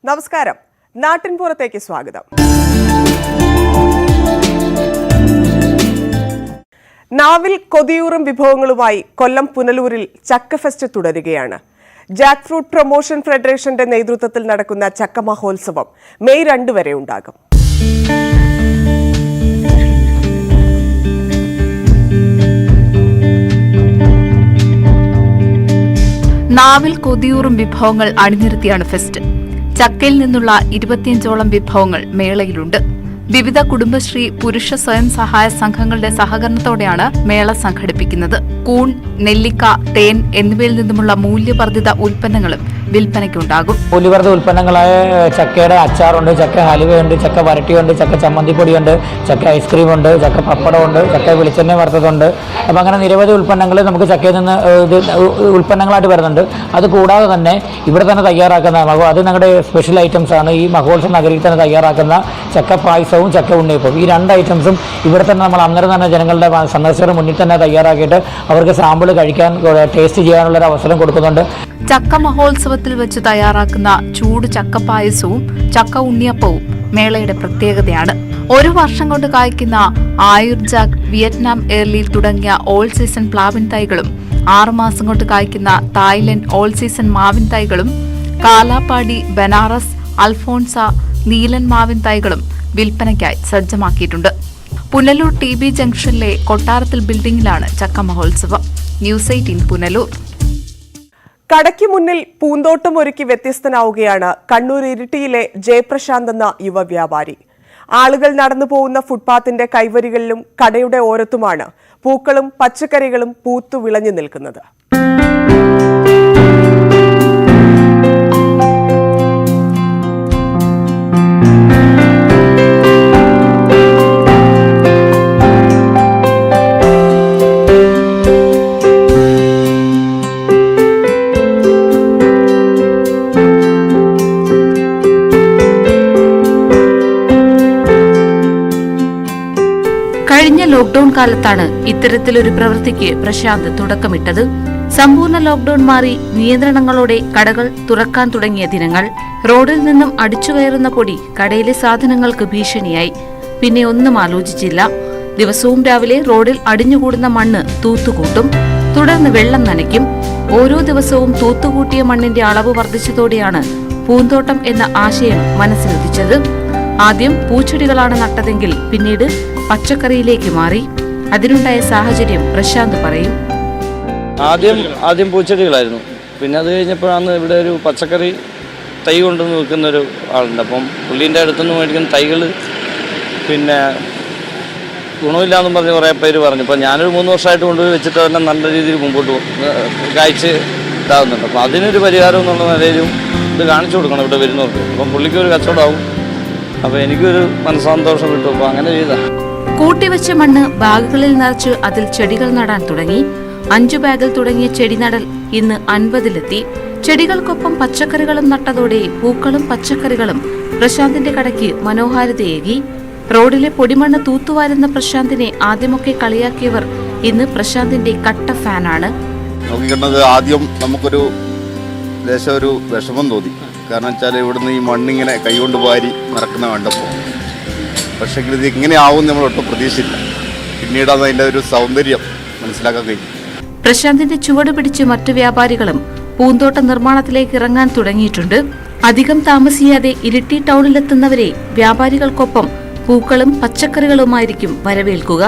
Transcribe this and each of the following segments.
നമസ്കാരം. നാട്ടിൻപുറത്തേക്ക് സ്വാഗതം. നാവിൽ കൊതിയൂറും വിഭവങ്ങളുമായി കൊല്ലം പുനലൂരിൽ ചക്ക ഫെസ്റ്റ് തുടരുകയാണ്. ജാക്ക് ഫ്രൂട്ട് പ്രൊമോഷൻ ഫെഡറേഷന്റെ നേതൃത്വത്തിൽ നടക്കുന്ന ചക്ക മഹോത്സവം മെയ് 2 വരെ ഉണ്ടാകും. നാവിൽ കൊതിയൂറും വിഭവങ്ങൾ അണിനിരത്തിയാണ് ഫെസ്റ്റ്. ചക്കയിൽ നിന്നുള്ള 25ഓളം വിഭവങ്ങൾ മേളയിലുണ്ട്. വിവിധ കുടുംബശ്രീ, പുരുഷ സ്വയം സഹായ സംഘങ്ങളുടെ സഹകരണത്തോടെയാണ് മേള സംഘടിപ്പിക്കുന്നത്. കൂൺ, നെല്ലിക്ക, തേൻ എന്നിവയിൽ നിന്നുമുള്ള മൂല്യവർദ്ധിത ഉൽപ്പന്നങ്ങളും വിൽപ്പനയ്ക്കുണ്ടാകും. മൂല്യവർദ്ധിത ഉൽപ്പന്നങ്ങളായ ചക്കയുടെ അച്ചാറുണ്ട്, ചക്ക ഹലുവയുണ്ട്, ചക്ക വരട്ടിയുണ്ട്, ചക്ക ചമ്മന്തിപ്പൊടിയുണ്ട്, ചക്ക ഐസ്ക്രീമുണ്ട്, ചക്ക പപ്പടമുണ്ട്, ചക്ക വെളിച്ചെണ്ണ വറുത്തതുണ്ട്. അപ്പം അങ്ങനെ നിരവധി ഉൽപ്പന്നങ്ങൾ നമുക്ക് ചക്കയിൽ നിന്ന് ഉൽപ്പന്നങ്ങളായിട്ട് വരുന്നുണ്ട്. അതുകൂടാതെ തന്നെ ഇവിടെ തന്നെ തയ്യാറാക്കുന്ന അത് ഞങ്ങളുടെ സ്പെഷ്യൽ ഐറ്റംസ് ആണ്. ഈ മഹോത്സവ നഗരിയിൽ തന്നെ തയ്യാറാക്കുന്ന ചക്ക പായസവും ചക്ക ഉണ്ണിയപ്പവും, ഈ 2 ഐറ്റംസും ഇവിടെ തന്നെ നമ്മൾ അന്നേരം തന്നെ ജനങ്ങളുടെ സന്ദർശകരുടെ മുന്നിൽ തന്നെ തയ്യാറാക്കിയിട്ട് അവർക്ക് സാമ്പിൾ കഴിക്കാൻ, ടേസ്റ്റ് ചെയ്യാനുള്ളൊരു അവസരം കൊടുക്കുന്നുണ്ട്. ചക്ക മഹോത്സവത്തിൽ വെച്ച് തയ്യാറാക്കുന്ന ചൂട് ചക്ക പായസവും ചക്ക ഉണ്ണിയപ്പവും മേളയുടെ പ്രത്യേകതയാണ്. 1 വർഷം കൊണ്ട് കായ്ക്കുന്ന ആയുർജാക്ക്, വിയറ്റ്നാം എയർലി തുടങ്ങിയ ഓൾ സീസൺ പ്ലാവിൻ തൈകളും 6 മാസം കൊണ്ട് കായ്ക്കുന്ന തായ്ലൻഡ് ഓൾ സീസൺ മാവിൻ തൈകളും കാലാപ്പാടി, ബനാറസ്, അൽഫോൺസ, നീലൻ മാവിൻ തൈകളും വിൽപ്പനയ്ക്കായി സജ്ജമാക്കിയിട്ടുണ്ട്. പുനലൂർ TB ജംഗ്ഷനിലെ കൊട്ടാരത്തിൽ ബിൽഡിംഗിലാണ് ചക്ക മഹോത്സവം. ന്യൂസ് 18 പുനലൂർ. കടയ്ക്ക് മുന്നിൽ പൂന്തോട്ടം ഒരുക്കി വ്യത്യസ്തനാവുകയാണ് കണ്ണൂർ ഇരിട്ടിയിലെ ജയപ്രശാന്ത് എന്ന യുവ വ്യാപാരി. ആളുകൾ നടന്നു പോകുന്ന ഫുട്പാത്തിന്റെ കൈവരികളിലും കടയുടെ ഓരത്തുമാണ് പൂക്കളും പച്ചക്കറികളും പൂത്തു വിളഞ്ഞു നിൽക്കുന്നത്. കഴിഞ്ഞ ലോക്ഡൌൺ കാലത്താണ് ഇത്തരത്തിലൊരു പ്രവൃത്തിക്ക് പ്രശാന്ത് തുടക്കമിട്ടത്. സമ്പൂർണ്ണ ലോക്ഡൌൺ മാറി നിയന്ത്രണങ്ങളോടെ കടകൾ തുറക്കാൻ തുടങ്ങിയ ദിനങ്ങൾ. റോഡിൽ നിന്നും അടിച്ചുകയറുന്ന പൊടി കടയിലെ സാധനങ്ങൾക്ക് ഭീഷണിയായി. പിന്നെ ഒന്നും ആലോചിച്ചില്ല. ദിവസവും രാവിലെ റോഡിൽ അടിഞ്ഞുകൂടുന്ന മണ്ണ് തൂത്തുകൂട്ടും, തുടർന്ന് വെള്ളം നനയ്ക്കും. ഓരോ ദിവസവും തൂത്തുകൂട്ടിയ മണ്ണിന്റെ അളവ് വർദ്ധിച്ചതോടെയാണ് പൂന്തോട്ടം എന്ന ആശയം മനസ്സിലുദിച്ചത്. ആദ്യം പൂച്ചെടികളാണ് നട്ടതെങ്കിൽ പിന്നീട് പച്ചക്കറിയിലേക്ക് മാറി. അതിനുണ്ടായ സാഹചര്യം പ്രശാന്ത് പറയും. ആദ്യം പൂച്ചെടികളായിരുന്നു. പിന്നെ അത് കഴിഞ്ഞപ്പോഴാണ് ഇവിടെ ഒരു പച്ചക്കറി തൈ കൊണ്ടുവന്ന് വെക്കുന്നൊരു ആളുണ്ട്. അപ്പം പുള്ളീൻ്റെ അടുത്തുനിന്ന് മേടിക്കുന്ന തൈകൾ പിന്നെ ഗുണമില്ലാന്നും പറഞ്ഞ് കുറേ പേര് പറഞ്ഞു. അപ്പോൾ ഞാനൊരു 3 വർഷമായിട്ട് കൊണ്ടുപോയി വെച്ചിട്ട് തന്നെ നല്ല രീതിയിൽ മുമ്പോട്ട് കായ്ച്ച് ഇതാകുന്നുണ്ട്. അപ്പോൾ അതിനൊരു പരിഹാരം എന്നുള്ള നിലയിലും ഇത് കാണിച്ചു കൊടുക്കണം ഇവിടെ വരുന്നവർക്ക്. അപ്പം പുള്ളിക്കൊരു കച്ചവടമാവും, അപ്പോൾ എനിക്കൊരു മനസ്സന്തോഷം കിട്ടും. അപ്പോൾ അങ്ങനെ ചെയ്താൽ കൂട്ടിവെച്ച മണ്ണ് ബാഗുകളിൽ നിറച്ച് അതിൽ ചെടികൾ നടാൻ തുടങ്ങി. 5 ബാഗിൽ തുടങ്ങിയ ചെടി നടൽ ഇന്ന് 50-ലെത്തി. ചെടികൾക്കൊപ്പം പച്ചക്കറികളും നട്ടതോടെ പൂക്കളും പച്ചക്കറികളും പ്രശാന്തിന്റെ കടയ്ക്ക് മനോഹാരിതയേകി. റോഡിലെ പൊടിമണ്ണ് തൂത്തുവാരുന്ന പ്രശാന്തിനെ ആദ്യമൊക്കെ കളിയാക്കിയവർ ഇന്ന് പ്രശാന്തിന്റെ കട്ട ഫാനാണ്. ആദ്യം നമുക്കൊരു ദേശം ഒരു വിഷമം തോന്നി. കാരണം വെച്ചാൽ ഇവിടുന്ന് ഈ മണ്ണിങ്ങനെ കൈകൊണ്ട് വാരി നടക്കുന്ന കണ്ടപ്പോൾ, പക്ഷേ ഇത് ഇങ്ങനെ ആവും നമ്മൾ ഒട്ടും പ്രതീക്ഷിച്ചില്ല. പിന്നീടാണ് അതിൻ്റെ ഒരു സൗന്ദര്യം മനസ്സിലാക്കാൻ കഴിഞ്ഞു. പ്രശാന്തിന്റെ ചുവട് പിടിച്ച് മറ്റു വ്യാപാരികളും പൂന്തോട്ട നിർമ്മാണത്തിലേക്ക് ഇറങ്ങാൻ തുടങ്ങിയിട്ടുണ്ട്. അധികം താമസിയാതെ ഇരിട്ടി ടൗണിലെത്തുന്നവരെ വ്യാപാരികൾക്കൊപ്പം പൂക്കളും പച്ചക്കറികളുമായിരിക്കും വരവേൽക്കുക.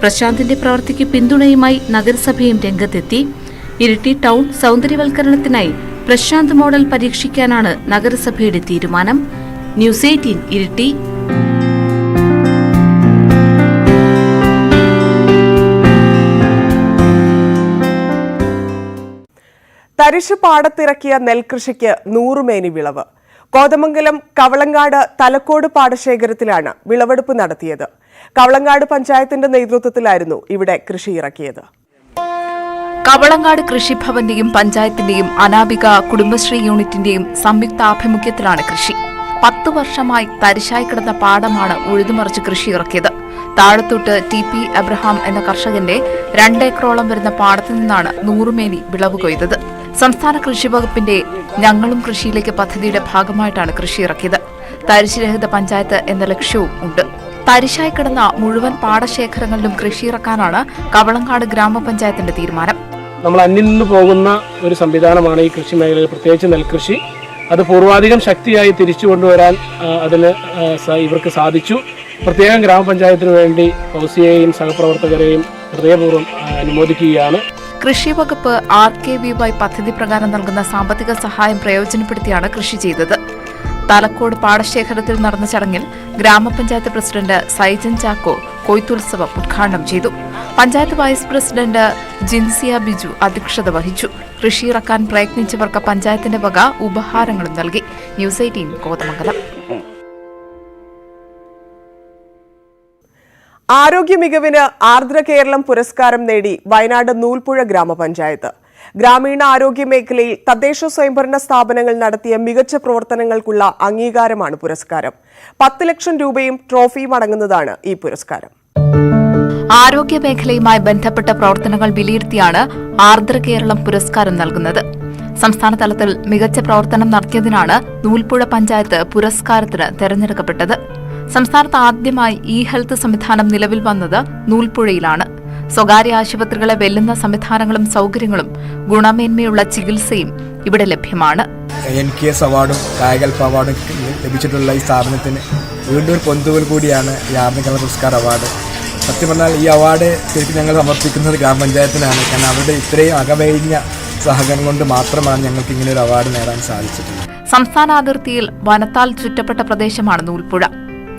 പ്രശാന്തിന്റെ പ്രവൃത്തിക്ക് പിന്തുണയുമായി നഗരസഭയും രംഗത്തെത്തി. ഇരിട്ടി ടൗൺ സൗന്ദര്യവൽക്കരണത്തിനായി പ്രശാന്ത് മോഡൽ പരീക്ഷിക്കാനാണ് നഗരസഭയുടെ തീരുമാനം. ന്യൂസ് 18 ഇരിട്ടി. തരിശു പാടത്തിറക്കിയ നെൽകൃഷിക്ക് 100 മേനി വിളവ്. കോതമംഗലം കവളങ്ങാട് തലക്കോട് പാടശേഖരത്തിലാണ് വിളവെടുപ്പ് നടത്തിയത്. കവളങ്ങാട് പഞ്ചായത്തിന്റെ നേതൃത്വത്തിലായിരുന്നു ഇവിടെ കൃഷി ഇറക്കിയത്. കവളങ്ങാട് കൃഷിഭവന്റെയും പഞ്ചായത്തിന്റെയും അനാബിക കുടുംബശ്രീ യൂണിറ്റിന്റെയും സംയുക്താഭിമുഖ്യത്തിലാണ് കൃഷി. 10 വർഷമായി തരിശായി കിടന്ന പാടമാണ് ഉഴുതുമറിച്ച് കൃഷി ഇറക്കിയത്. താഴത്തോട്ട് TP അബ്രഹാം എന്ന കർഷകന്റെ 2 ഏക്കറോളം വരുന്ന പാടത്തു നിന്നാണ് 100 മേനി വിളവ് കൊയ്തത്. സംസ്ഥാന കൃഷി വകുപ്പിന്റെ ഞങ്ങളും കൃഷിയിലേക്ക് പദ്ധതിയുടെ ഭാഗമായിട്ടാണ് കൃഷി ഇറക്കിയത്. തരിശുരഹിത പഞ്ചായത്ത് എന്ന ലക്ഷ്യവും ഉണ്ട്. തരിശായി കിടന്ന മുഴുവൻ പാടശേഖരങ്ങളിലും കൃഷി ഇറക്കാനാണ് കവളങ്ങാട് ഗ്രാമപഞ്ചായത്തിന്റെ തീരുമാനം. നമ്മൾ അന്യം നിന്ന് പോകുന്ന ഒരു സംവിധാനമാണ് ഈ കൃഷി മേഖലയിൽ, പ്രത്യേകിച്ച് നെൽകൃഷി. അത് പൂർവാധികം ശക്തിയായി തിരിച്ചു കൊണ്ടുവരാൻ അതിന് ഇവർക്ക് സാധിച്ചു. പ്രത്യേകം ഗ്രാമപഞ്ചായത്തിന് വേണ്ടി ഫൗസിയെയും സഹപ്രവർത്തകരെയും ഹൃദയപൂർവ്വം അനുമോദിക്കുകയാണ്. കൃഷി വകുപ്പ് RKVY പദ്ധതി പ്രകാരം നൽകുന്ന സാമ്പത്തിക സഹായം പ്രയോജനപ്പെടുത്തിയാണ് കൃഷി ചെയ്തത്. തലക്കോട് പാടശേഖരത്തിൽ നടന്ന ചടങ്ങിൽ ഗ്രാമപഞ്ചായത്ത് പ്രസിഡന്റ് സൈജൻ ചാക്കോ കൊയ്ത്തുത്സവം ഉദ്ഘാടനം ചെയ്തു. പഞ്ചായത്ത് വൈസ് പ്രസിഡന്റ് ജിൻസിയ ബിജു അധ്യക്ഷത വഹിച്ചു. കൃഷി ഇറക്കാൻ പ്രയത്നിച്ചവർക്ക് പഞ്ചായത്തിന്റെ വക ഉപഹാരങ്ങളും നൽകി. ന്യൂസ് 18 കോതമംഗലം. ആരോഗ്യ മികവിന് ആർദ്ര കേരളം പുരസ്കാരം നേടി വയനാട് നൂൽപ്പുഴ ഗ്രാമപഞ്ചായത്ത്. ഗ്രാമീണ ആരോഗ്യ മേഖലയിൽ തദ്ദേശ സ്വയംഭരണ സ്ഥാപനങ്ങൾ നടത്തിയ മികച്ച പ്രവർത്തനങ്ങൾക്കുള്ള അംഗീകാരമാണ് പുരസ്കാരം. 10 ലക്ഷം രൂപയും ട്രോഫിയും അടങ്ങുന്നതാണ് ഈ പുരസ്കാരം. ആരോഗ്യ മേഖലയുമായി ബന്ധപ്പെട്ട പ്രവർത്തനങ്ങൾ വിലയിരുത്തിയാണ് ആർദ്ര കേരളം പുരസ്കാരം നൽകുന്നത്. സംസ്ഥാന തലത്തിൽ മികച്ച പ്രവർത്തനം നടത്തിയതിനാണ് നൂൽപ്പുഴ പഞ്ചായത്ത് പുരസ്കാരത്തിന് തെരഞ്ഞെടുക്കപ്പെട്ടത്. സംസ്ഥാനത്ത് ആദ്യമായി ഇ-ഹെൽത്ത് സംവിധാനം നിലവിൽ വന്നത് നൂൽപ്പുഴയിലാണ്. സ്വകാര്യ ആശുപത്രികളെ വെല്ലുന്ന സംവിധാനങ്ങളും സൌകര്യങ്ങളും ഗുണമേന്മയുള്ള ചികിത്സയും ഇവിടെ ലഭ്യമാണ്. NKS അവാർഡും കായികൽപ്പ അവാർഡും ലഭിച്ചിട്ടുള്ള ഈ സ്ഥാപനത്തിന് വീണ്ടും ഒരു പൊന്തുവൽ കൂടിയാണ് ഈ ആർദ്ര കേരള പുരസ്കാർ അവാർഡ്. സത്യം പറഞ്ഞാൽ ഈ അവാർഡ് ശരിക്കും ഞങ്ങൾ സമർപ്പിക്കുന്നത് ഗ്രാമപഞ്ചായത്തിനാണ്. കാരണം അവരുടെ ഇത്രയും അകമഴിഞ്ഞ സഹകരണം കൊണ്ട് മാത്രമാണ് ഞങ്ങൾക്ക് ഇങ്ങനെ ഒരു അവാർഡ് നേടാൻ സാധിച്ചിട്ടുള്ളത്. സംസ്ഥാന അതിർത്തിയിൽ വനത്താൽ ചുറ്റപ്പെട്ട പ്രദേശമാണ് നൂൽപ്പുഴ.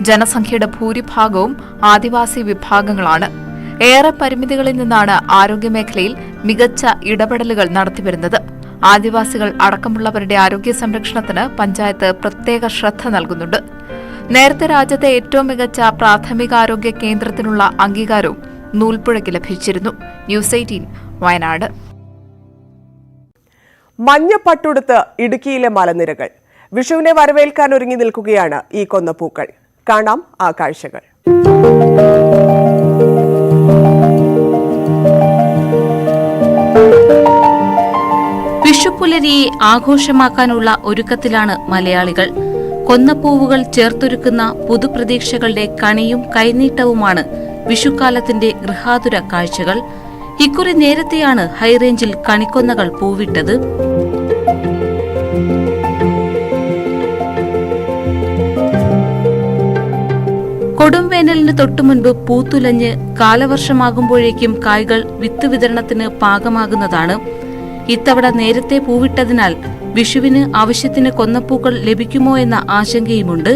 ജനസംഖ്യയുടെ ഭൂരിഭാഗവും ആദിവാസി വിഭാഗങ്ങളാണ്. ഏറെ പരിമിതികളിൽ നിന്നാണ് ആരോഗ്യമേഖലയിൽ മികച്ച ഇടപെടലുകൾ നടത്തിവരുന്നത്. ആദിവാസികൾ അടക്കമുള്ളവരുടെ ആരോഗ്യ സംരക്ഷണത്തിന് പഞ്ചായത്ത് പ്രത്യേക ശ്രദ്ധ നൽകുന്നുണ്ട്. നേരത്തെ രാജ്യത്തെ ഏറ്റവും മികച്ച പ്രാഥമികാരോഗ്യ കേന്ദ്രത്തിനുള്ള അംഗീകാരവും നൂൽപ്പുഴയ്ക്ക് ലഭിച്ചിരുന്നു. ന്യൂസ് 18 വയനാട്. മഞ്ഞപ്പട്ടുടുത്ത് ഇടുക്കിയിലെ മലനിരകൾ. വിഷുവിനെ വരവേൽക്കാൻ ഒരുങ്ങി നിൽക്കുകയാണ് ഈ കൊന്നപ്പൂക്കൾ. കാണാം ആ കാഴ്ചകൾ. വിഷുപ്പുലരിയെ ആഘോഷമാക്കാനുള്ള ഒരുക്കത്തിലാണ് മലയാളികൾ. കൊന്നപ്പൂവുകൾ ചേർത്തൊരുക്കുന്ന പുതുപ്രതീക്ഷകളുടെ കണിയും കൈനീട്ടവുമാണ് വിഷുക്കാലത്തിന്റെ ഗൃഹാതുര കാഴ്ചകൾ. ഇക്കുറി നേരത്തെയാണ് ഹൈറേഞ്ചിൽ കണിക്കൊന്നകൾ പൂവിട്ടത്. കൊടുംവേനലിന് തൊട്ടുമുൻപ് പൂത്തുലഞ്ഞ് കാലവർഷമാകുമ്പോഴേക്കും കായ്കൾ വിത്ത് വിതരണത്തിന് പാകമാകുന്നതാണ്. ഇത്തവണ നേരത്തെ പൂവിട്ടതിനാൽ വിഷുവിന് ആവശ്യത്തിന് കൊന്നപ്പൂക്കൾ ലഭിക്കുമോ എന്ന ആശങ്കയുമുണ്ട്.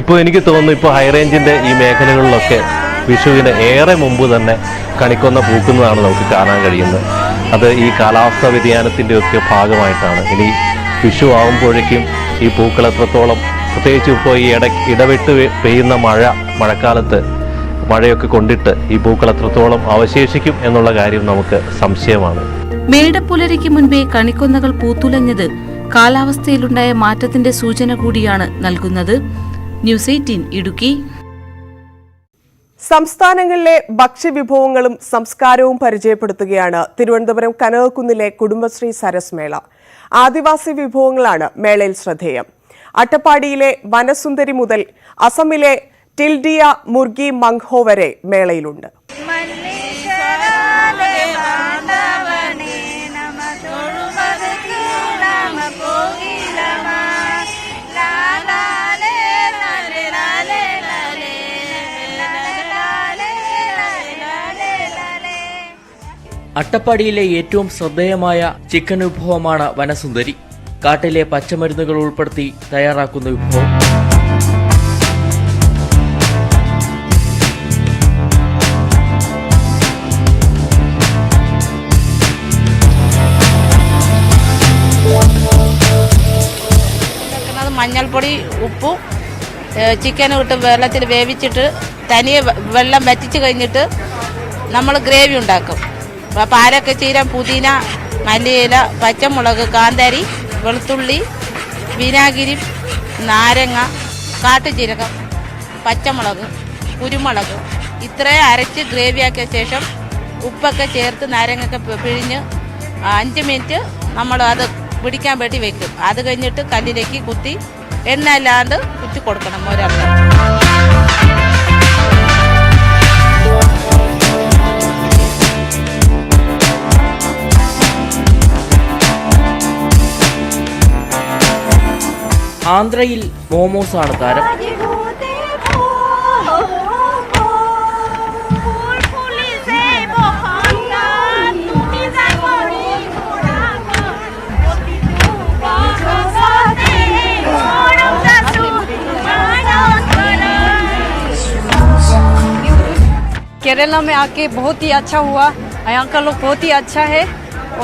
ഇപ്പോൾ എനിക്ക് തോന്നുന്നു, ഇപ്പോൾ ഹൈറേഞ്ചിന്റെ ഈ മേഖലകളിലൊക്കെ വിഷുവിന് ഏറെ മുമ്പ് തന്നെ കണിക്കൊന്ന പൂക്കുന്നതാണ് നമുക്ക് കാണാൻ കഴിയുന്നത്. അത് ഈ കാലാവസ്ഥാ വ്യതിയാനത്തിൻ്റെ ഒക്കെ ഭാഗമായിട്ടാണ്. ഇനി വിഷു ആകുമ്പോഴേക്കും ഈ പൂക്കൾ എത്രത്തോളം, പ്രത്യേകിച്ച് ഇപ്പോൾ ഈ ഇടവിട്ട് പെയ്യുന്ന മഴക്കാലത്ത് മഴയൊക്കെ കൊണ്ടിട്ട് ഈ പൂക്കൾ എത്രത്തോളം അവശേഷിക്കും എന്നുള്ള കാര്യം നമുക്ക് സംശയമാണ്. മേടപ്പുലരിക്ക് മുൻപേ കണിക്കൊന്നകൾ പൂത്തുലഞ്ഞത് കാലാവസ്ഥയിലുണ്ടായ മാറ്റത്തിന്റെ സൂചന കൂടിയാണ് നൽകുന്നത്. ന്യൂസ് 18 ഇടുക്കി. സംസ്ഥാനങ്ങളിലെ ഭക്ഷ്യവിഭവങ്ങളും സംസ്കാരവും പരിചയപ്പെടുത്തുകയാണ് തിരുവനന്തപുരം കനകക്കുന്നിലെ കുടുംബശ്രീ സരസ് മേള. ആദിവാസി വിഭവങ്ങളാണ് മേളയിൽ ശ്രദ്ധേയം. അട്ടപ്പാടിയിലെ വനസുന്ദരി മുതൽ അസമിലെ ടിൽഡിയ മുർഗി മംഗ്ഹോ വരെ മേളയിലുണ്ട്. അട്ടപ്പാടിയിലെ ഏറ്റവും ശ്രദ്ധേയമായ ചിക്കൻ വിഭവമാണ് വനസുന്ദരി. കാട്ടിലെ പച്ചമരുന്നുകൾ ഉൾപ്പെടുത്തി തയ്യാറാക്കുന്ന വിഭവം. മഞ്ഞൾപ്പൊടി, ഉപ്പും ചിക്കനും ഇട്ട് വെള്ളത്തിൽ വേവിച്ചിട്ട് തനിയെ വെള്ളം വറ്റിച്ച് കഴിഞ്ഞിട്ട് നമ്മൾ ഗ്രേവി ഉണ്ടാക്കും. പാലൊക്കെ ചീര, പുതിന, മല്ലിയില, പച്ചമുളക്, കാന്താരി, വെളുത്തുള്ളി, വിനാഗിരി, നാരങ്ങ, കാട്ടുചീരകം, പച്ചമുളക്, കുരുമുളക് ഇത്രയും അരച്ച് ഗ്രേവിയാക്കിയ ശേഷം ഉപ്പൊക്കെ ചേർത്ത് നാരങ്ങയൊക്കെ പിഴിഞ്ഞ് 5 മിനിറ്റ് നമ്മൾ അത് പിടിക്കാൻ വേണ്ടി വെക്കും. അത് കഴിഞ്ഞിട്ട് കല്ലിലേക്ക് കുത്തി എണ്ണ ഇല്ലാണ്ട് കുത്തി കൊടുക്കണം ഒരാൾക്ക്. ആന്ധ്രയിൽ മോമോസാണ് താരം. केरला में आके बहुत ही अच्छा हुआ. यहाँ का लोग बहुत ही अच्छा है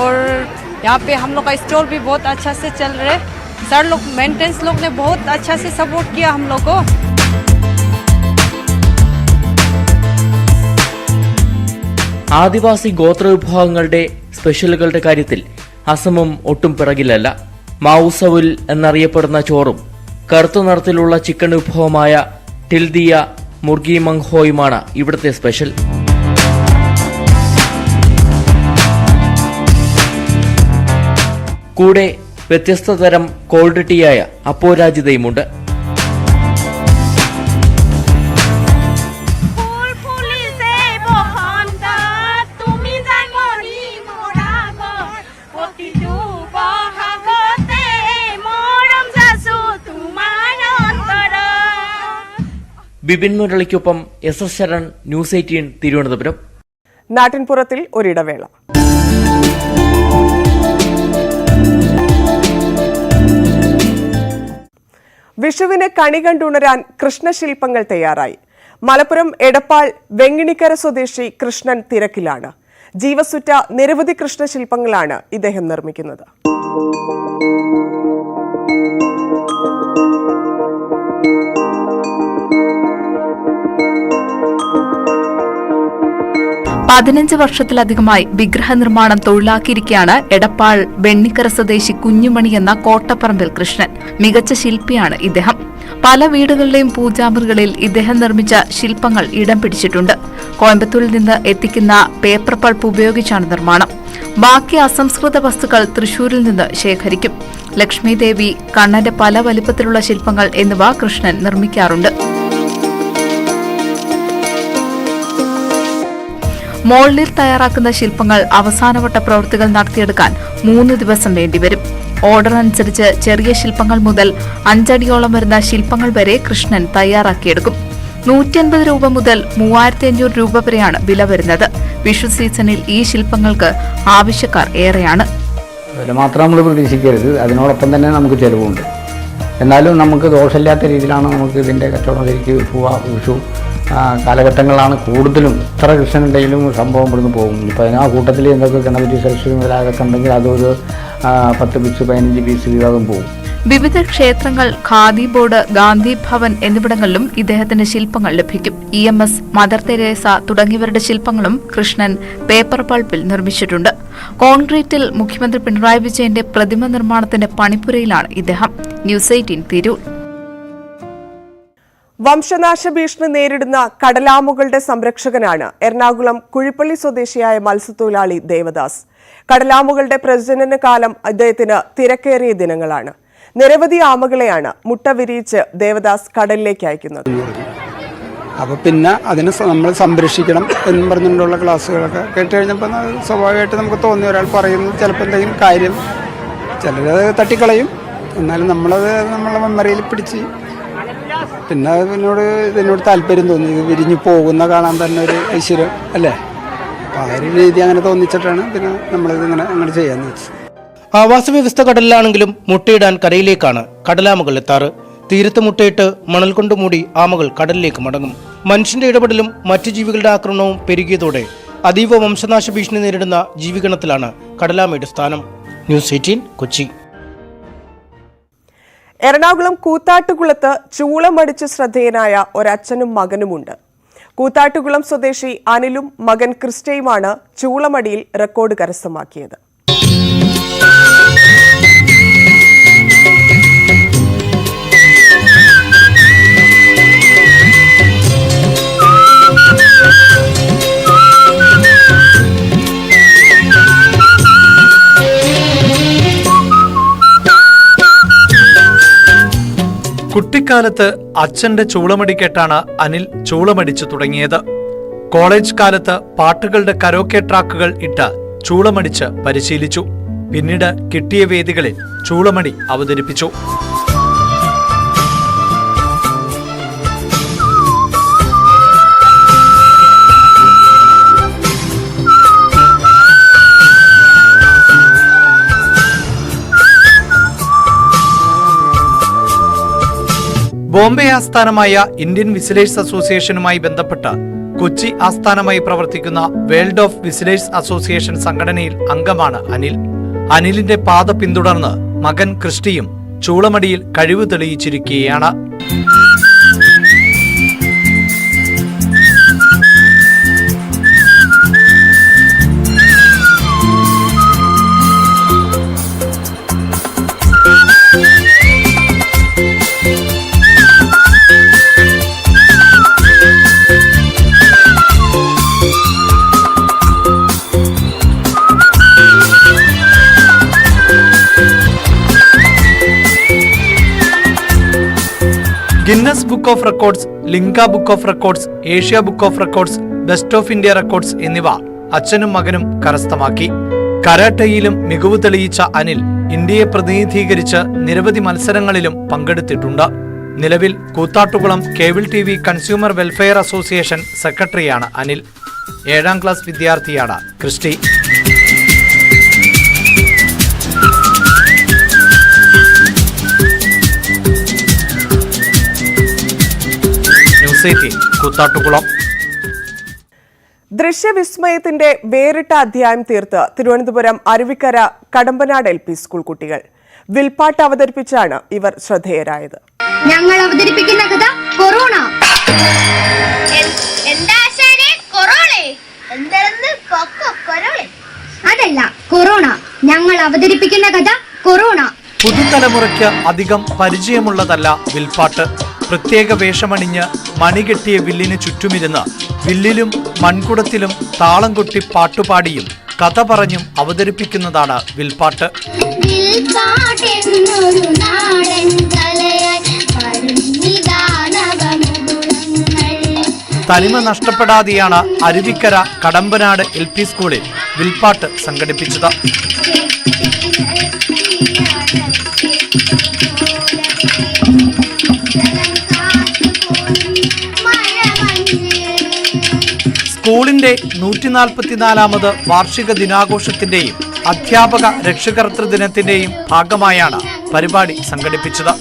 और यहाँ पे हम लोग का स्टोर भी बहुत अच्छा से चल रहे. सर लोग मेंटेनेंस लोग ने बहुत अच्छा से सपोर्ट किया हम लोग को. ആദിവാസി ഗോത്രവിഭാഗങ്ങളുടെ സ്പെഷ്യലുകളുടെ കാര്യത്തിൽ അസമും ഒട്ടും പിറകിലല്ല. മാവുസവുൽ എന്നറിയപ്പെടുന്ന ചോറും കറുത്ത നിറത്തിലുള്ള ചിക്കൻ വിഭവമായ ടിൽദിയ മുർഗി മങ്ഹോയുമാണ് ഇവിടുത്തെ സ്പെഷ്യൽ. കൂടെ വ്യത്യസ്ത തരം കോൾഡ് ടീയായ അപ്പോരാജിതയുമുണ്ട്. ബിപിൻ മുരളിക്കൊപ്പം SS ശരൺ, ന്യൂസ് 18 തിരുവനന്തപുരം. നാട്ടിൻപുറത്തിൽ ഒരിടവേള. വിഷുവിന് കണി കണ്ടുണരാൻ കൃഷ്ണശില്പങ്ങൾ തയ്യാറായി. മലപ്പുറം എടപ്പാൾ വെങ്ങിണിക്കര സ്വദേശി കൃഷ്ണൻ തിരക്കിലാണ്. ജീവസുറ്റ നിരവധി കൃഷ്ണശില്പങ്ങളാണ് ഇദ്ദേഹം നിർമ്മിക്കുന്നത്. പതിനഞ്ച് വർഷത്തിലധികമായി വിഗ്രഹ നിർമ്മാണം തൊഴിലാക്കിയിരിക്കുകയാണ് എടപ്പാൾ വെണ്ണിക്കര സ്വദേശി കുഞ്ഞുമണി എന്ന കോട്ടപ്പറമ്പിൽ കൃഷ്ണൻ. മികച്ച ശില്പിയാണ് ഇദ്ദേഹം. പല വീടുകളിലെയും പൂജാമുറികളിൽ ഇദ്ദേഹം നിർമ്മിച്ച ശില്പങ്ങൾ ഇടം പിടിച്ചിട്ടുണ്ട്. കോയമ്പത്തൂരിൽ നിന്ന് എത്തിക്കുന്ന പേപ്പർ പൾപ്പ് ഉപയോഗിച്ചാണ് നിർമ്മാണം. ബാക്കി അസംസ്കൃത വസ്തുക്കൾ തൃശൂരിൽ നിന്ന് ശേഖരിക്കും. ലക്ഷ്മി ദേവി, കണ്ണന്റെ പല വലിപ്പത്തിലുള്ള ശില്പങ്ങൾ എന്നിവ കൃഷ്ണൻ നിർമ്മിക്കാറുണ്ട്. മോൾഡിൽ തയ്യാറാക്കുന്ന ശില്പങ്ങൾ അവസാനവട്ട പ്രവൃത്തികൾ നടത്തിയെടുക്കാൻ 3 ദിവസം വേണ്ടിവരും. ഓർഡർ അനുസരിച്ച് ചെറിയ ശില്പങ്ങൾ മുതൽ 5 അടിയോളം വരുന്ന ശില്പങ്ങൾ വരെ കൃഷ്ണൻ തയ്യാറാക്കിയെടുക്കും. 150 രൂപ മുതൽ 3500 രൂപ വരെയാണ് വില വരുന്നത്. വിഷു സീസണിൽ ഈ ശില്പങ്ങൾക്ക് ആവശ്യക്കാർ ഏറെയാണ്. വില മാത്രം നമ്മൾ പ്രതീക്ഷിക്കരുത്, അതിനോടൊപ്പം തന്നെ നമുക്ക് ചെലവുണ്ട്. എന്നാലും നമുക്ക് ദോഷമില്ലാത്ത രീതിയിലാണ് നമുക്ക് ഇതിൻ്റെ കച്ചവടം ശരിക്ക് വിഷു കാലഘട്ടങ്ങളിലാണ് കൂടുതലും. ഇത്ര കൃഷ്ണനുണ്ടെങ്കിലും സംഭവം ഇവിടുന്ന് പോകും. ഇപ്പം ആ കൂട്ടത്തിൽ എന്തൊക്കെ ഗണപതി സരസ്വതി മുതലാതൊക്കെ ഉണ്ടെങ്കിൽ അതൊരു 10 പീസ് 15 പീസ് വീതം പോകും. വിവിധ ക്ഷേത്രങ്ങൾ, ഖാദി ബോർഡ്, ഗാന്ധി ഭവൻ എന്നിവിടങ്ങളിലും ഇദ്ദേഹത്തിന്റെ ശില്പങ്ങൾ ലഭിക്കും. EMS, മദർ തെരേസ തുടങ്ങിയവരുടെ ശില്പങ്ങളും കൃഷ്ണൻ പേപ്പർ പൾപ്പിൽ നിർമ്മിച്ചിട്ടുണ്ട്. കോൺക്രീറ്റിൽ മുഖ്യമന്ത്രി പിണറായി വിജയന്റെ പ്രതിമ നിർമ്മാണത്തിന്റെ പണിപ്പുരയിലാണ് ഇദ്ദേഹം. ന്യൂസ് 18 തിരൂർ. വംശനാശ ഭീഷണി നേരിടുന്ന കടലാമുകളുടെ സംരക്ഷകനാണ് എറണാകുളം കുഴിപ്പള്ളി സ്വദേശിയായ മത്സ്യത്തൊഴിലാളി ദേവദാസ്. കടലാമുകളുടെ പ്രജനന കാലം അദ്ദേഹത്തിന് തിരക്കേറിയ ദിനങ്ങളാണ്. നിരവധി ആമകളെയാണ് മുട്ട വിരിയിച്ച് ദേവദാസ് കടലിലേക്ക് അയക്കുന്നത്. അപ്പോൾ പിന്നെ അതിനെ നമ്മൾ സംരക്ഷിക്കണം എന്നും പറഞ്ഞുകൊണ്ടുള്ള ക്ലാസ്സുകളൊക്കെ കേട്ട് കഴിഞ്ഞപ്പോൾ സ്വാഭാവികമായിട്ട് നമുക്ക് തോന്നി, ഒരാൾ പറയുന്നത് ചിലപ്പോൾ എന്തെങ്കിലും കാര്യം ചിലരത് തട്ടിക്കളയും, എന്നാലും നമ്മളത് നമ്മളെ മെമ്മറിയിൽ പിടിച്ച് പിന്നെ ഇതിനോട് താല്പര്യം തോന്നി. ഇത് വിരിഞ്ഞു പോകുന്ന കാണാൻ തന്നെ ഒരു ഐശ്വര്യം അല്ലേ. അപ്പോൾ ആ ഒരു രീതി അങ്ങനെ തോന്നിച്ചിട്ടാണ് പിന്നെ നമ്മളിത് അങ്ങനെ ചെയ്യാന്ന് വെച്ചത്. ആവാസ വ്യവസ്ഥ കടലിലാണെങ്കിലും മുട്ടയിടാൻ കരയിലേക്കാണ് കടലാമകൾ എത്താറ്. തീരത്ത് മുട്ടയിട്ട് മണൽ കൊണ്ട് മൂടി ആമകൾ കടലിലേക്ക് മടങ്ങും. മനുഷ്യന്റെ ഇടപെടലും മറ്റു ജീവികളുടെ ആക്രമണവും പെരുകിയതോടെ അതീവ വംശനാശ ഭീഷണി നേരിടുന്ന ജീവിഗണത്തിലാണ് കടലാമയുടെ സ്ഥാനം. ന്യൂസ് 18 കൊച്ചി. എറണാകുളം കൂത്താട്ടുകുളത്ത് ചൂളമടിച്ച് ശ്രദ്ധേയനായ ഒരച്ഛനും മകനുമുണ്ട്. കൂത്താട്ടുകുളം സ്വദേശി അനിലും മകൻ ക്രിസ്റ്റയുമാണ് ചൂളമടിയിൽ റെക്കോർഡ് കരസ്ഥമാക്കിയത്. കുട്ടിക്കാലത്ത് അച്ഛന്റെ ചൂളമടിക്കെട്ടാണ് അനിൽ ചൂളമടിച്ചു തുടങ്ങിയത്. കോളേജ് കാലത്ത് പാട്ടുകളുടെ കരോക്കെ ട്രാക്കുകൾ ഇട്ട് ചൂളമടിച്ച് പരിശീലിച്ചു. പിന്നീട് കിട്ടിയ വേദികളിൽ ചൂളമടി അവതരിപ്പിച്ചു. ബോംബെ ആസ്ഥാനമായ ഇന്ത്യൻ വിസിലേഴ്സ് അസോസിയേഷനുമായി ബന്ധപ്പെട്ട് കൊച്ചി ആസ്ഥാനമായി പ്രവർത്തിക്കുന്ന വേൾഡ് ഓഫ് വിസിലേഴ്സ് അസോസിയേഷൻ സംഘടനയിൽ അംഗമാണ് അനിൽ. അനിലിന്റെ പാത പിന്തുടർന്ന് മകൻ ക്രിസ്റ്റിയും ചൂളമടിയിൽ കഴിവ് തെളിയിച്ചിരിക്കുകയാണ്. ഗിന്നസ് ബുക്ക് ഓഫ് റെക്കോർഡ്സ്, ലിങ്ക book of records, Asia book of records, best of India records എന്നിവ അച്ഛനും മകനും കരസ്ഥമാക്കി. കരാട്ടയിലും മികവ് തെളിയിച്ച അനിൽ ഇന്ത്യയെ പ്രതിനിധീകരിച്ച് നിരവധി മത്സരങ്ങളിലും പങ്കെടുത്തിട്ടുണ്ട്. നിലവിൽ Koothattukulam cable TV consumer welfare association സെക്രട്ടറിയാണ് അനിൽ. 7ാം ക്ലാസ് വിദ്യാർത്ഥിയാണ് ക്രിസ്റ്റി. കൂത്താട്ടുകുളം. ദൃശ്യവിസ്മയത്തിന്റെ വേറിട്ട അധ്യായം തീർത്ത് തിരുവനന്തപുരം അരുവിക്കര കടമ്പനാട് LP സ്കൂൾ കുട്ടികൾ വിൽപ്പാട്ട് അവതരിപ്പിച്ചാണ് ഇവർ ശ്രദ്ധേയരായത്. ഞങ്ങൾ അവതരിപ്പിക്കുന്ന കഥ കൊറോണ. അതല്ല, കൊറോണ. ഞങ്ങൾ അവതരിപ്പിക്കുന്ന കഥ കൊറോണ. പുതുതലമുറയ്ക്ക് അധികം പരിചയമുള്ളതല്ല വിൽപ്പാട്ട്. പ്രത്യേക വേഷമണിഞ്ഞ് മണികെട്ടിയ വില്ലിന് ചുറ്റുമിരുന്ന് വില്ലിലും മൺകുടത്തിലും താളം കൊട്ടി പാട്ടുപാടിയും കഥ പറഞ്ഞും അവതരിപ്പിക്കുന്നതാണ് വിൽപ്പാട്ട്. തനിമ നഷ്ടപ്പെടാതെയാണ് അരുവിക്കര കടമ്പനാട് LP സ്കൂളിൽ വിൽപ്പാട്ട് സംഘടിപ്പിച്ചത്. സ്കൂളിന്റെ 144ാമത് വാർഷിക ദിനാഘോഷത്തിന്റെയും അധ്യാപക രക്ഷകർതൃ ദിനത്തിന്റെയും ഭാഗമായാണ് പരിപാടി സംഘടിപ്പിച്ചത്.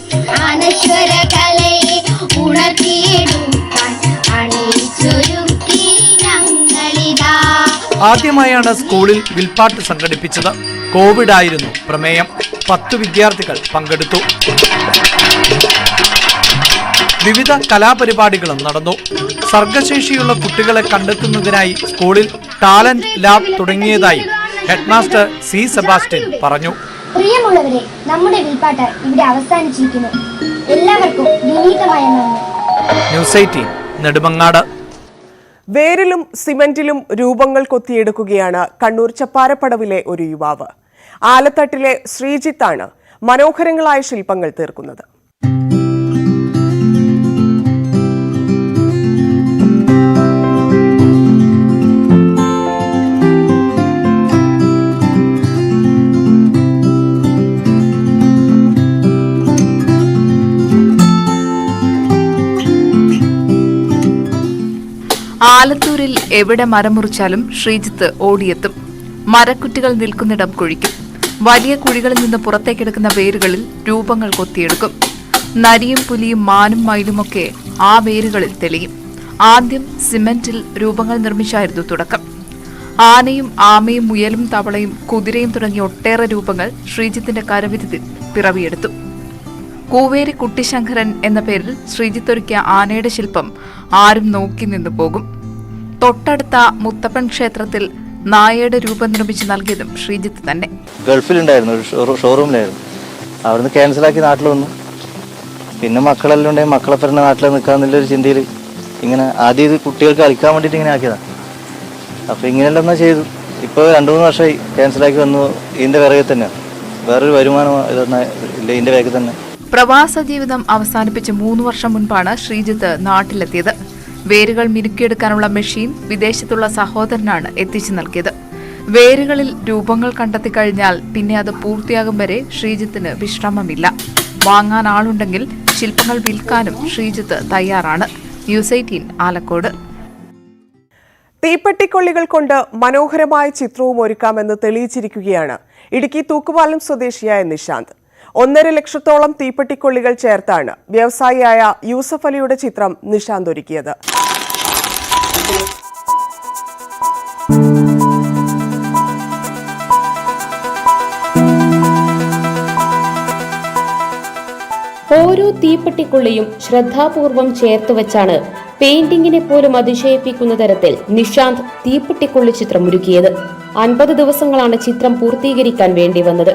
ആദ്യമായാണ് സ്കൂളിൽ വിൽപ്പാട്ട് സംഘടിപ്പിച്ചത്. കോവിഡ് ആയിരുന്നു പ്രമേയം. 10 വിദ്യാർത്ഥികൾ പങ്കെടുത്തു. വിവിധ കലാപരിപാടികളും നടന്നു. സർഗശേഷിയുള്ള കുട്ടികളെ കണ്ടെത്തുന്നതിനായി സ്കൂളിൽ ടാലന്റ് ലാബ് തുടങ്ങിയതായി ഹെഡ്മാസ്റ്റർ C. സെബാസ്റ്റ്യൻ പറഞ്ഞു. പ്രിയമുള്ളവരെ, നമ്മുടെ വിൽപ്പാട്ട് ഇവിടെ അവസാനിച്ചിരിക്കുന്നു. എല്ലാവർക്കും വിനീതമായ നന്ദി. ന്യൂസ് 18 നെടുമങ്ങാട്. വേരിലും സിമന്റിലും രൂപങ്ങൾ കൊത്തിയെടുക്കുകയാണ് കണ്ണൂർ ചപ്പാരപ്പടവിലെ ഒരു യുവാവ്. ആലത്തട്ടിലെ ശ്രീജിത്താണ് മനോഹരങ്ങളായ ശില്പങ്ങൾ തീർക്കുന്നത്. ആലത്തൂരിൽ എവിടെ മരം മുറിച്ചാലും ശ്രീജിത്ത് ഓടിയെത്തും. മരക്കുറ്റികൾ നിൽക്കുന്നിടം കുഴിക്കും. വലിയ കുഴികളിൽ നിന്ന് പുറത്തേക്കെടുക്കുന്ന വേരുകളിൽ രൂപങ്ങൾ കൊത്തിയെടുക്കും. നരിയും പുലിയും മാനും മയിലുമൊക്കെ ആ വേരുകളിൽ തെളിയും. ആദ്യം സിമന്റിൽ രൂപങ്ങൾ നിർമ്മിച്ചായിരുന്നു തുടക്കം. ആനയും ആമയും മുയലും തവളയും കുതിരയും തുടങ്ങിയ ഒട്ടേറെ രൂപങ്ങൾ ശ്രീജിത്തിന്റെ കരവിരുതിൽ പിറവിയെടുത്തു. കൂവേരി കുട്ടിശങ്കരൻ എന്ന പേരിൽ ശ്രീജിത്ത് ഒരുക്കിയ ആനയുടെ ശില്പം ആരും നോക്കി നിന്നു പോകും. തൊട്ടടുത്ത മുത്തപ്പൻ ക്ഷേത്രത്തിൽ നായയുടെ രൂപം നിർമ്മിച്ച് നൽകിയതും ശ്രീജിത്ത് തന്നെ. ഗൾഫിലുണ്ടായിരുന്നു, ഒരു ഷോറൂമിലായിരുന്നു. അവിടുന്ന് ക്യാൻസലാക്കി നാട്ടിൽ വന്നു. പിന്നെ മക്കളെല്ലാം ഉണ്ടെങ്കിൽ മക്കളെ പറഞ്ഞ നാട്ടിൽ നിൽക്കാന്നുള്ളൊരു ചിന്തയിൽ ഇങ്ങനെ ആദ്യം ഇത് കുട്ടികൾക്ക് കളിക്കാൻ വേണ്ടിയിട്ട് ഇങ്ങനെ ആക്കിയതാണ്. അപ്പോൾ ഇങ്ങനെയെല്ലാം എന്നാൽ ചെയ്തു. ഇപ്പോൾ 2-3 വർഷമായി ക്യാൻസലാക്കി വന്നു. ഇതിൻ്റെ വിറകെ തന്നെയാണ്, വേറൊരു വരുമാനം ഇല്ല, ഇതിൻ്റെ വേഗം തന്നെ. പ്രവാസ ജീവിതം അവസാനിപ്പിച്ച് 3 വർഷം മുൻപാണ് ശ്രീജിത്ത് നാട്ടിലെത്തിയത്. വേരുകൾ മിനുക്കിയെടുക്കാനുള്ള മെഷീൻ വിദേശത്തുള്ള സഹോദരനാണ് എത്തിച്ചു നൽകിയത്. വേരുകളിൽ രൂപങ്ങൾ കണ്ടെത്തിക്കഴിഞ്ഞാൽ പിന്നെ അത് പൂർത്തിയാകും വരെ ശ്രീജിത്തിന് വിശ്രമമില്ല. വാങ്ങാൻ ആളുണ്ടെങ്കിൽ ശില്പങ്ങൾ വിൽക്കാനും ശ്രീജിത്ത് തയ്യാറാണ്. ന്യൂസ് 18 ആലക്കോട്. തീപ്പെട്ടിക്കൊള്ളികൾ കൊണ്ട് മനോഹരമായ ചിത്രവും ഒരുക്കാമെന്ന് തെളിയിച്ചിരിക്കുകയാണ് ഇടുക്കി തൂക്കുപാലം സ്വദേശിയായ നിശാന്ത്. 1.5 ലക്ഷത്തോളം തീപ്പെട്ടിക്കൊള്ളികൾ ചേർത്താണ് വ്യവസായിയായ യൂസഫ് അലിയുടെ ചിത്രം നിശാന്ത് ഒരുക്കിയത്. ഓരോ തീപ്പെട്ടിക്കുള്ളിയും ശ്രദ്ധാപൂർവം ചേർത്തുവച്ചാണ് പെയിന്റിങ്ങിനെ പോലും അതിശയിപ്പിക്കുന്ന തരത്തിൽ നിശാന്ത് തീപ്പെട്ടിക്കുള്ളി ചിത്രം ഒരുക്കിയത്. 50 ദിവസങ്ങളാണ് ചിത്രം പൂർത്തീകരിക്കാൻ വേണ്ടി വന്നത്.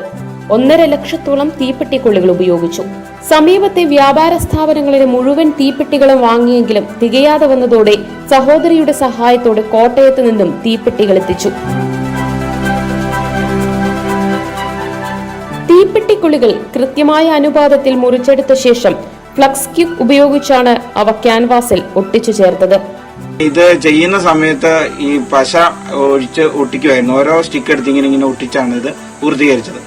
1.5 ലക്ഷത്തോളം തീപ്പെട്ടിക്കുള്ളികൾ ഉപയോഗിച്ചു. സമീപത്തെ വ്യാപാര സ്ഥാപനങ്ങളിലെ മുഴുവൻ തീപ്പെട്ടികളും വാങ്ങിയെങ്കിലും തികയാതെ വന്നതോടെ സഹോദരിയുടെ സഹായത്തോടെ കോട്ടയത്ത് നിന്നും തീപ്പെട്ടികൾ എത്തിച്ചു. തീപ്പെട്ടിക്കുള്ളികൾ കൃത്യമായ അനുപാതത്തിൽ മുറിച്ചെടുത്ത ശേഷം ഫ്ലക്സ് ക്യൂബ് ഉപയോഗിച്ചാണ് അവ ക്യാൻവാസിൽ ഒട്ടിച്ചു ചേർത്തത്. ഇത് ചെയ്യുന്ന സമയത്ത് ഈ പശ ഒഴിച്ച് ഒട്ടിക്കുമായിരുന്നു. ഓരോ സ്റ്റിക്ക് എടുത്ത് ഇങ്ങനെ ഒട്ടിച്ചാണ് ഇത് പൂർത്തീകരിച്ചത്.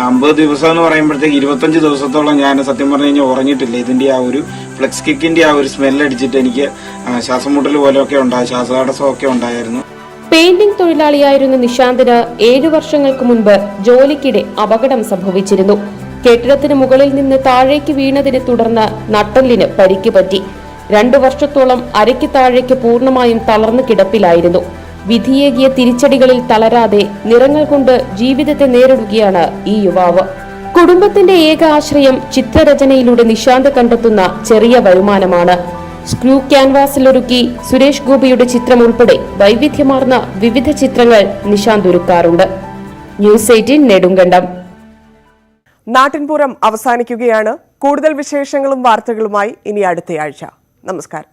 50 ദിവസം എന്ന് പറയുമ്പോഴത്തേക്ക് 25 ദിവസത്തോളം ഞാൻ സത്യം പറഞ്ഞു കഴിഞ്ഞാൽ ഉറങ്ങിയിട്ടില്ല. ഇതിന്റെ ആ ഒരു ഫ്ലെക്സ് കിക്കിന്റെ ആ ഒരു സ്മെല്ലടിച്ചിട്ട് എനിക്ക് ശ്വാസം മുട്ടൽ പോലെയൊക്കെ ഉണ്ടായി, ശ്വാസതടസ്സമൊക്കെ ഉണ്ടായിരുന്നു. പെയിന്റിംഗ് തൊഴിലാളിയായിരുന്ന നിശാന്തിന് 7 വർഷങ്ങൾക്ക് മുൻപ് ജോലിക്കിടെ അപകടം സംഭവിച്ചിരുന്നു. കെട്ടിടത്തിന് മുകളിൽ നിന്ന് താഴേക്ക് വീണതിനെ തുടർന്ന് നട്ടെല്ലിന് പരിക്ക് പറ്റി. 2 വർഷത്തോളം അരയ്ക്ക് താഴേക്ക് പൂർണ്ണമായും തളർന്നു കിടപ്പിലായിരുന്നു. വിധിയേകിയ തിരിച്ചടികളിൽ തളരാതെ നിറങ്ങൾ കൊണ്ട് ജീവിതത്തെ നേരിടുകയാണ് ഈ യുവാവ്. കുടുംബത്തിന്റെ ഏക ആശ്രയം ചിത്രരചനയിലൂടെ നിശാന്ത് കണ്ടെത്തുന്ന ചെറിയ വരുമാനമാണ്. സ്ക്രൂ ക്യാൻവാസിലൊരുക്കി സുരേഷ് ഗോപിയുടെ ചിത്രം ഉൾപ്പെടെ വൈവിധ്യമാർന്ന വിവിധ ചിത്രങ്ങൾ നിശാന്ത് ഒരുക്കാറുണ്ട്. ന്യൂസ് 18 നെടുങ്കണ്ടം. നാട്ടിൻപുറം അവസാനിക്കുകയാണ്. കൂടുതൽ വിശേഷങ്ങളും വാർത്തകളുമായി ഇനി അടുത്തയാഴ്ച. നമസ്കാരം.